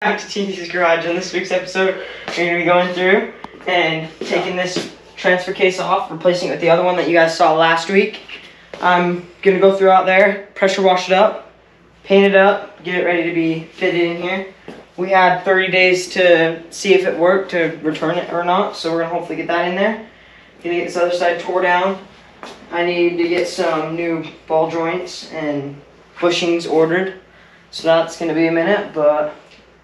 Back to TT's Garage. In this week's episode, we're going to be going through and taking this transfer case off, replacing it with the other one that you guys saw last week. I'm going to go through out there, pressure wash it up, paint it up, get it ready to be fitted in here. We had 30 days to see if it worked, to return it or not, so we're going to hopefully get that in there. Going to get this other side tore down. I need to get some new ball joints and bushings ordered, so that's going to be a minute, but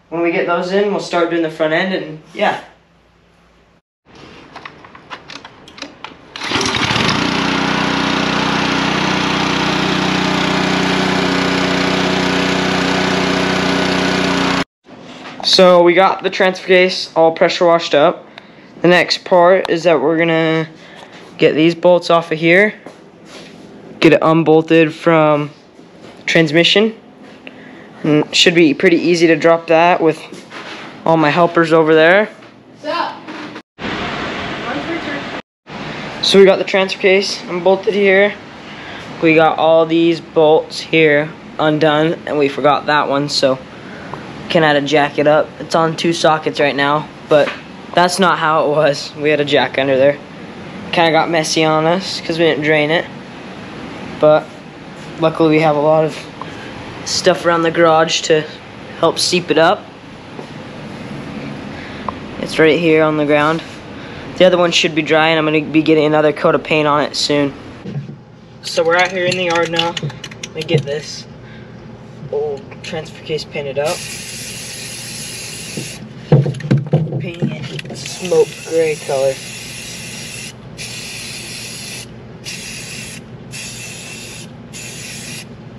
when we get those in, we'll start doing the front end, and yeah. So we got the transfer case all pressure washed up. The next part is that we're gonna get these bolts off of here, get it unbolted from transmission. And it should be pretty easy to drop that with all my helpers over there. So we got the transfer case unbolted here. We got all these bolts here undone, and we forgot that one, so can add a jack it up. It's on 2 sockets right now, but that's not how it was. We had a jack under there. Kind of got messy on us because we didn't drain it, but luckily we have a lot of stuff around the garage to help seep it up. It's right here on the ground. The other one should be dry, and I'm going to be getting another coat of paint on it soon. So we're out here in the yard now. Let me get this old transfer case painted up. Painting it a smoke gray color.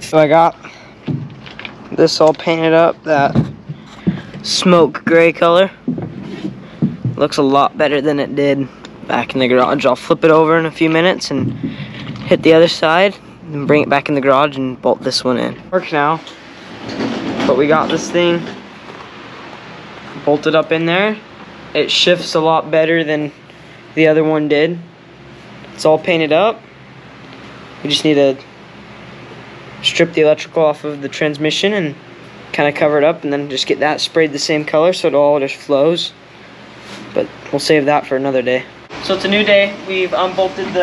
So I got this all painted up, that smoke gray color. Looks a lot better than it did back in the garage. I'll flip it over in a few minutes and hit the other side and bring it back in the garage and bolt this one in. Work now, but we got this thing bolted up in there. It shifts a lot better than the other one did. It's all painted up. We just need to strip the electrical off of the transmission and kind of cover it up, and then just get that sprayed the same color so it all just flows. But we'll save that for another day. So it's a new day. We've unbolted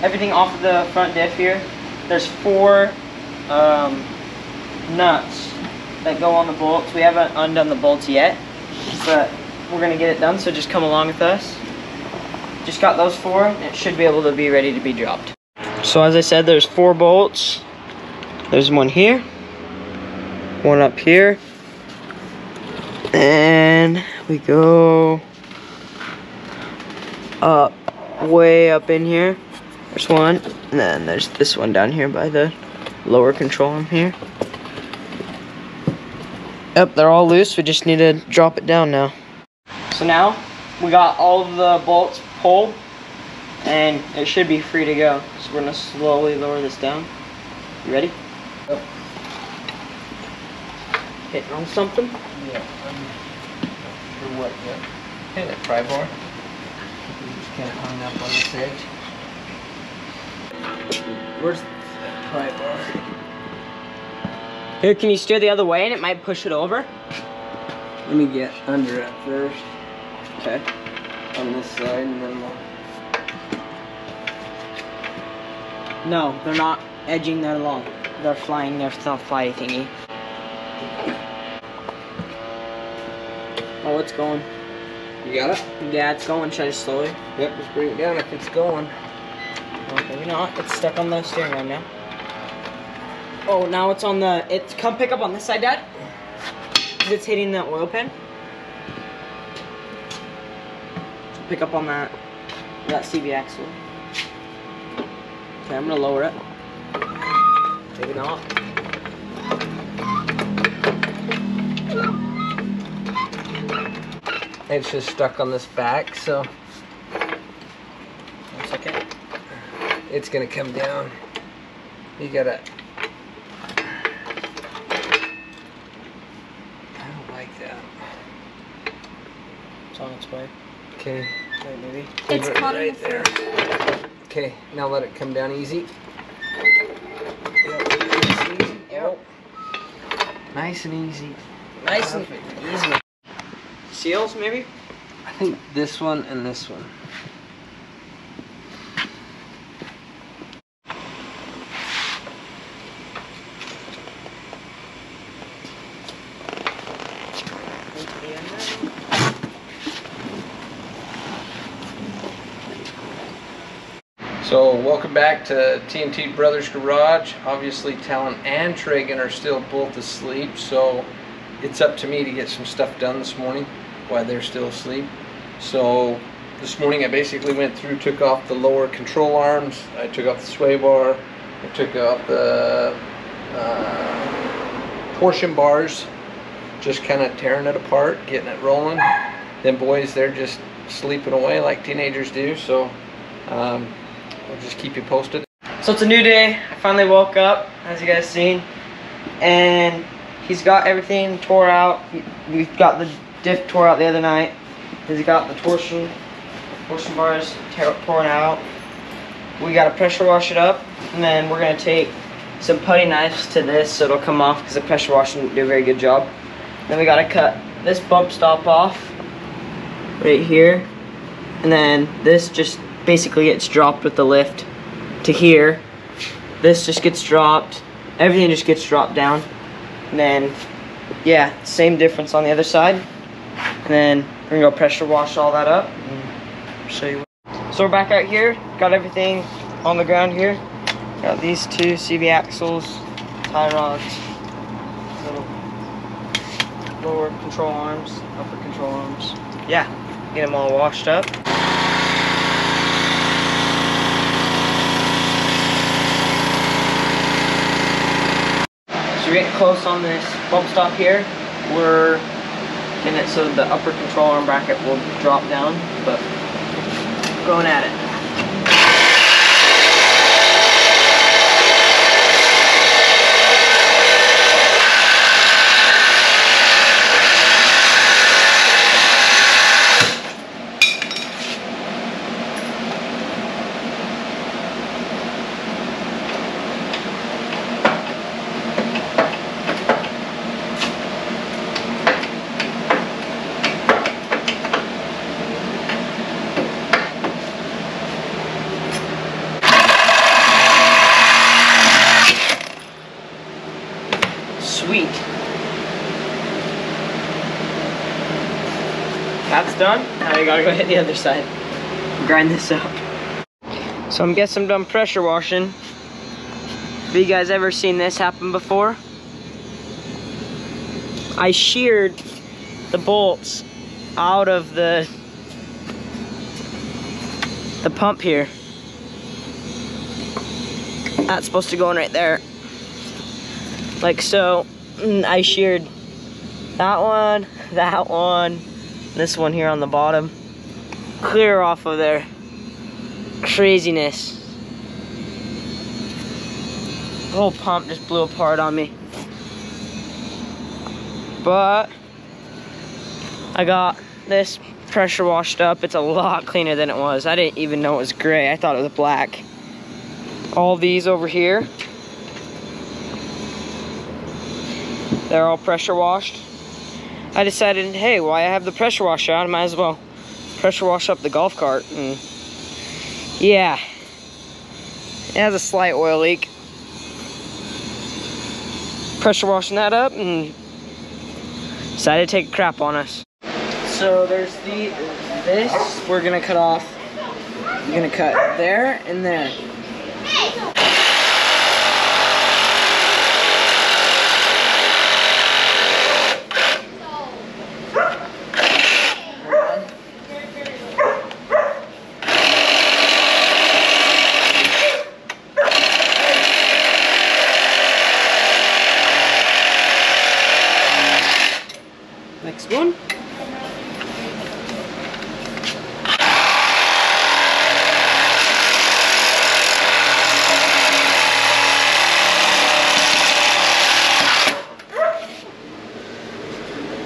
everything off of the front diff here. There's 4 nuts that go on the bolts. We haven't undone the bolts yet, but we're gonna get it done, so just come along with us. Just got those 4, and it should be able to be ready to be dropped. So as I said, there's 4 bolts. There's one here, one up here, and we go up, way up in here. There's one, and then there's this one down here by the lower control arm here. Yep, they're all loose. We just need to drop it down now. So now we got all of the bolts pulled, and it should be free to go. So we're gonna slowly lower this down. You ready? Yep. Hitting on something? Yeah, for what, yeah. Hit that pry bar. You just kind of hung up on this edge. Where's that pry bar? Here, can you steer the other way and it might push it over? Let me get under it first. Okay. On this side, and then we'll... No, they're not edging that along. They're flying their fly thingy. Oh, it's going. You got it? Yeah, it's going. Should I just slow it? Yep, just bring it down if it's going. Oh, maybe not. It's stuck on the steering arm now. Oh, now it's on the... Come pick up on this side, Dad. It's hitting the oil pan. Pick up on that CV axle. Okay, I'm gonna lower it. Maybe not. It's just stuck on this back, so... 1 second. It's gonna come down. You gotta... I don't like that. It's on its way. Okay. Wait, maybe. It's caught right there. Okay, now let it come down easy. Yep, nice and easy. Nice and easy. Nice and easy. Seals, maybe? I think this one and this one. So welcome back to T&T Brothers Garage. Obviously Talon and Tragan are still both asleep, so it's up to me to get some stuff done this morning while they're still asleep. So this morning I basically went through, took off the lower control arms, I took off the sway bar, I took off the torsion bars, just kind of tearing it apart, getting it rolling. Them boys, they're just sleeping away like teenagers do, so I'll just keep you posted. So it's a new day. I finally woke up, as you guys seen, and he's got everything tore out. We got the diff tore out the other night. He's got the torsion bars torn out. We got to pressure wash it up, and then we're gonna take some putty knives to this so it'll come off because the pressure wash didn't do a very good job. Then we got to cut this bump stop off right here, and then this just basically gets dropped with the lift to here. This just gets dropped. Everything just gets dropped down. And then, yeah, same difference on the other side. And then we're gonna go pressure wash all that up and show you. So we're back out here. Got everything on the ground here. Got these two CV axles, tie rods, little lower control arms, upper control arms. Yeah, get them all washed up. So we're getting close on this bump stop here. We're getting it so the upper control arm bracket will drop down, but going at it. Sweet. That's done. Now we gotta go hit the other side. Grind this up. So I'm guessing I'm done pressure washing. Have you guys ever seen this happen before? I sheared the bolts out of the pump here. That's supposed to go in right there. Like so. I sheared that one, this one here on the bottom, clear off of there. Craziness. The whole pump just blew apart on me. But I got this pressure washed up. It's a lot cleaner than it was. I didn't even know it was gray. I thought it was black. All these over here, they're all pressure washed. I decided, hey, while I have the pressure washer out, I might as well pressure wash up the golf cart. And yeah, it has a slight oil leak. Pressure washing that up and decided to take a crap on us. So there's this we're gonna cut off. We're gonna cut there and there. Next one.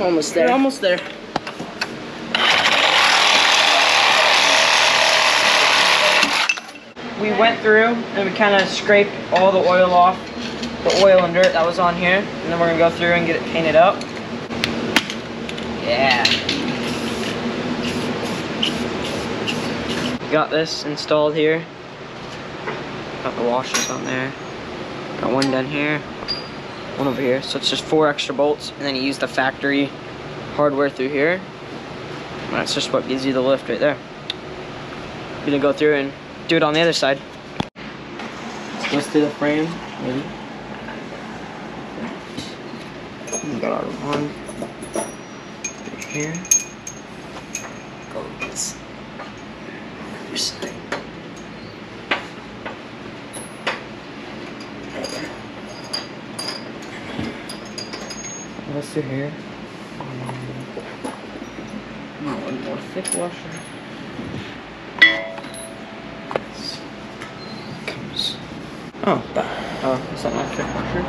Almost there. We're almost there. We went through and we kind of scraped all the oil off, the oil and dirt that was on here, and then we're gonna go through and get it painted up. got this installed here. Got the washers on there. Got one down here, one over here. So it's just 4 extra bolts, and then you use the factory hardware through here. And that's just what gives you the lift right there. I'm gonna go through and do it on the other side. Let's do the frame, maybe. We got our one right here. Go this other side. What's through here? One more thick washer. Comes. Oh, is that not thick washer?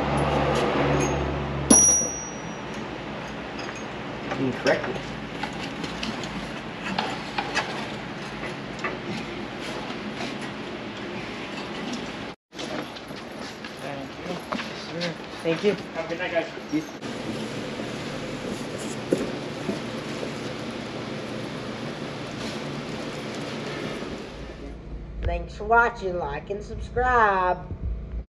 Incorrectly. Thank you. Have a good night, guys. Thanks for watching, like and subscribe.